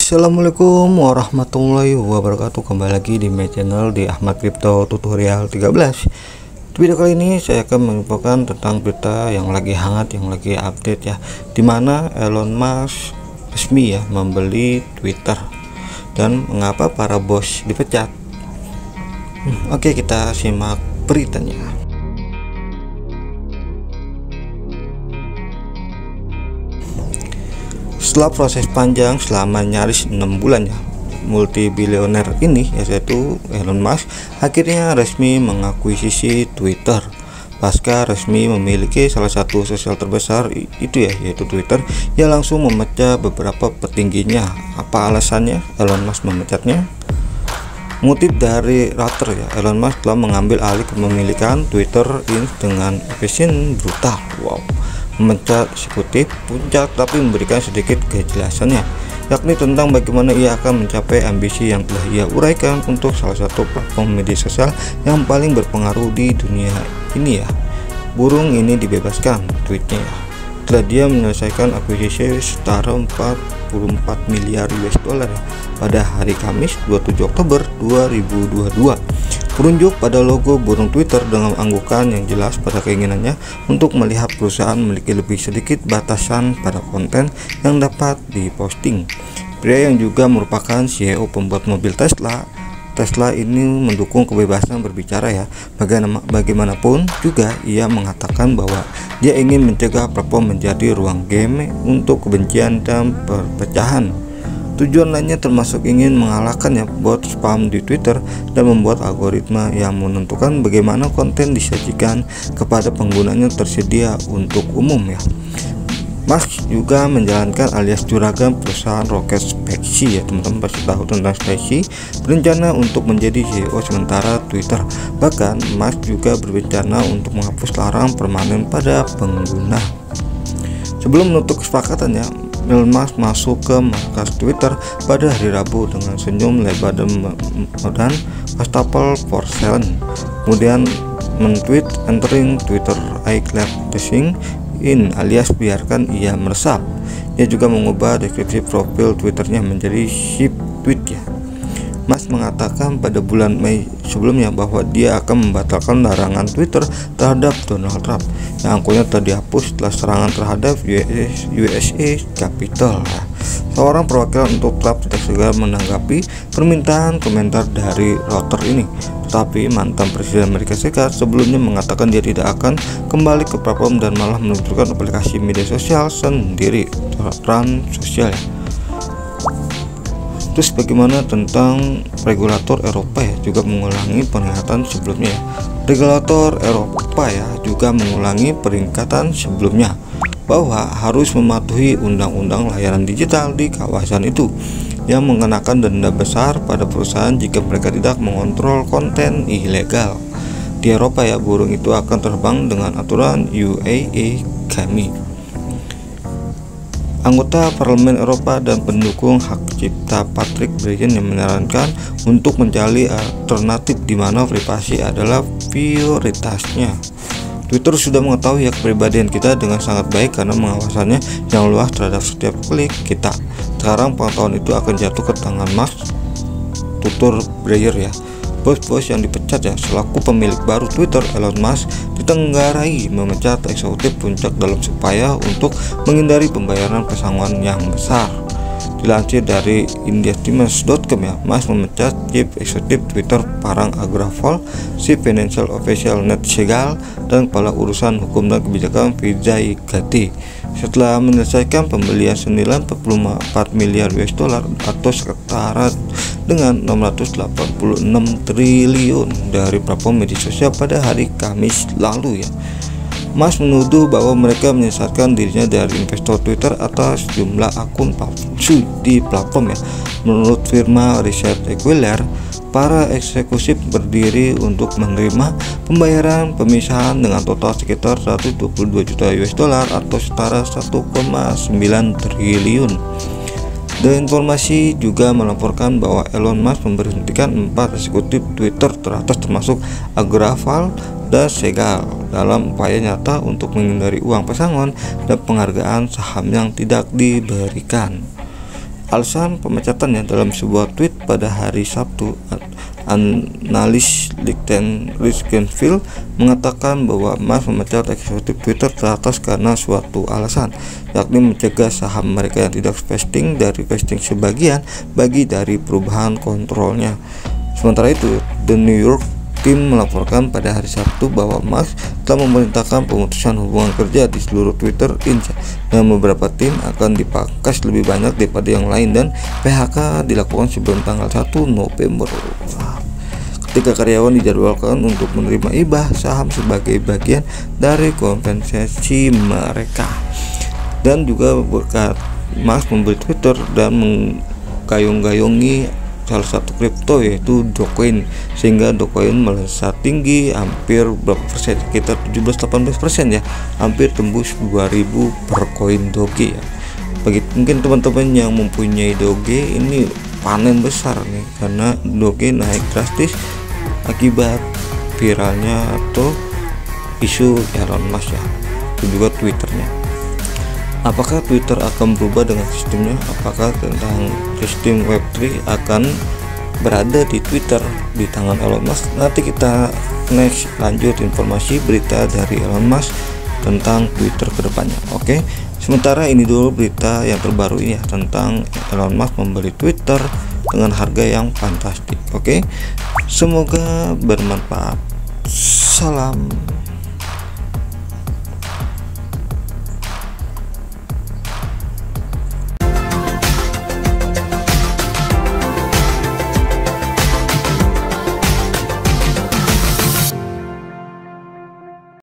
Assalamualaikum warahmatullahi wabarakatuh. Kembali lagi di my channel di Ahmad Crypto Tutorial 13. Di video kali ini saya akan menginfokan tentang berita yang lagi hangat, yang lagi update ya, dimana Elon Musk resmi ya membeli Twitter dan mengapa para bos dipecat. Oke, kita simak beritanya. Setelah proses panjang selama nyaris 6 bulan ya, multibilioner ini yaitu Elon Musk akhirnya resmi mengakuisisi Twitter. Pasca resmi memiliki salah satu sosial terbesar itu ya, yaitu Twitter, ia langsung memecah beberapa petingginya. Apa alasannya Elon Musk memecatnya? Mengutip dari Reuters ya, Elon Musk telah mengambil alih kepemilikan Twitter ini dengan efisien brutal. Wow, memecat eksekutif puncak, tapi memberikan sedikit kejelasannya, yakni tentang bagaimana ia akan mencapai ambisi yang telah ia uraikan untuk salah satu platform media sosial yang paling berpengaruh di dunia ini ya. Burung ini dibebaskan, tweetnya ya. Setelah dia menyelesaikan akuisisi setara 44 miliar US dollar ya, pada hari Kamis 27 Oktober 2022. Berunjuk pada logo burung Twitter dengan anggukan yang jelas pada keinginannya untuk melihat perusahaan memiliki lebih sedikit batasan pada konten yang dapat diposting. Pria yang juga merupakan CEO pembuat mobil Tesla ini mendukung kebebasan berbicara ya. Bagaimanapun juga ia mengatakan bahwa dia ingin mencegah platform menjadi ruang game untuk kebencian dan perpecahan. Tujuan lainnya termasuk ingin mengalahkan ya bot spam di Twitter dan membuat algoritma yang menentukan bagaimana konten disajikan kepada penggunanya tersedia untuk umum ya. Musk juga menjalankan alias juragan perusahaan roket SpaceX ya, teman-teman pasti tahu tentang SpaceX, berencana untuk menjadi CEO sementara Twitter. Bahkan Musk juga berencana untuk menghapus larang permanen pada pengguna. Sebelum menutup kesepakatannya, Elon Musk masuk ke markas Twitter pada hari Rabu dengan senyum lebar dan wastafel for sale. Kemudian men-tweet entering Twitter I clap testing in alias biarkan ia meresap. Dia juga mengubah deskripsi profil Twitternya menjadi ship tweet ya. Musk mengatakan pada bulan Mei sebelumnya bahwa dia akan membatalkan larangan Twitter terhadap Donald Trump yang akunnya telah dihapus setelah serangan terhadap USA Capitol. Seorang perwakilan untuk Trump tidak segera menanggapi permintaan komentar dari Reuters ini, tetapi mantan Presiden Amerika Serikat sebelumnya mengatakan dia tidak akan kembali ke platform dan malah meluncurkan aplikasi media sosial sendiri, Trans Sosial. Terus bagaimana tentang regulator Eropa ya, juga mengulangi peringatan sebelumnya. Regulator Eropa ya juga mengulangi peringatan sebelumnya bahwa harus mematuhi undang-undang layanan digital di kawasan itu yang mengenakan denda besar pada perusahaan jika mereka tidak mengontrol konten ilegal. Di Eropa ya, burung itu akan terbang dengan aturan UAE kami. Anggota Parlemen Eropa dan pendukung hak cipta Patrick Breyer yang menyarankan untuk mencari alternatif di mana privasi adalah prioritasnya. Twitter sudah mengetahui hak kepribadian kita dengan sangat baik karena pengawasannya yang luas terhadap setiap klik kita. Sekarang pengetahuan itu akan jatuh ke tangan Musk, tutur Breyer ya. Bos-bos yang dipecat ya, selaku pemilik baru Twitter, Elon Musk ditenggarai memecat eksekutif puncak dalam upaya untuk menghindari pembayaran pesangon yang besar. Dilansir dari indiatimes.com ya, Musk memecat Chief Eksekutif Twitter Parag Agrawal, Chief Financial Official Ned Segal, dan Kepala Urusan Hukum dan Kebijakan Vijay Gadde setelah menyelesaikan pembelian senilai 44 miliar US dollar atau setara dengan 686 triliun dari platform media sosial pada hari Kamis lalu ya. Musk menuduh bahwa mereka menyesatkan dirinya dari investor Twitter atas jumlah akun palsu di platform ya. Menurut firma riset Equilar, para eksekutif berdiri untuk menerima pembayaran pemisahan dengan total sekitar 122 juta US dollar atau setara 1,9 triliun. Dan informasi juga melaporkan bahwa Elon Musk memberhentikan 4 eksekutif Twitter teratas termasuk Agrawal dan Segal dalam upaya nyata untuk menghindari uang pesangon dan penghargaan saham yang tidak diberikan. Alasan pemecatannya: dalam sebuah tweet pada hari Sabtu, analis Lichtenfield mengatakan bahwa Musk memecat eksekutif Twitter teratas karena suatu alasan, yakni mencegah saham mereka yang tidak vesting dari vesting sebagian bagi dari perubahan kontrolnya. Sementara itu, The New York Times melaporkan pada hari Sabtu bahwa Musk telah memerintahkan pemutusan hubungan kerja di seluruh Twitter Inc. dan beberapa tim akan dipangkas lebih banyak daripada yang lain, dan PHK dilakukan sebelum tanggal 1 November. Ketika karyawan dijadwalkan untuk menerima hibah saham sebagai bagian dari kompensasi mereka. Dan juga berkat Musk membeli Twitter dan menggayung-gayungi salah satu kripto yaitu Dogecoin, sehingga Dogecoin melesat tinggi hampir berapa persen, sekitar 17-18% ya, hampir tembus 2000 per koin Doge ya. Bagi mungkin teman-teman yang mempunyai Doge, ini panen besar nih, karena Doge naik drastis akibat viralnya atau isu Elon Musk ya, dan juga Twitternya. Apakah Twitter akan berubah dengan sistemnya? Apakah tentang sistem Web3 akan berada di Twitter di tangan Elon Musk? Nanti kita next lanjut informasi berita dari Elon Musk tentang Twitter kedepannya. Oke, sementara ini dulu berita yang terbaru ini ya, tentang Elon Musk membeli Twitter dengan harga yang fantastik. Oke, semoga bermanfaat. Salam.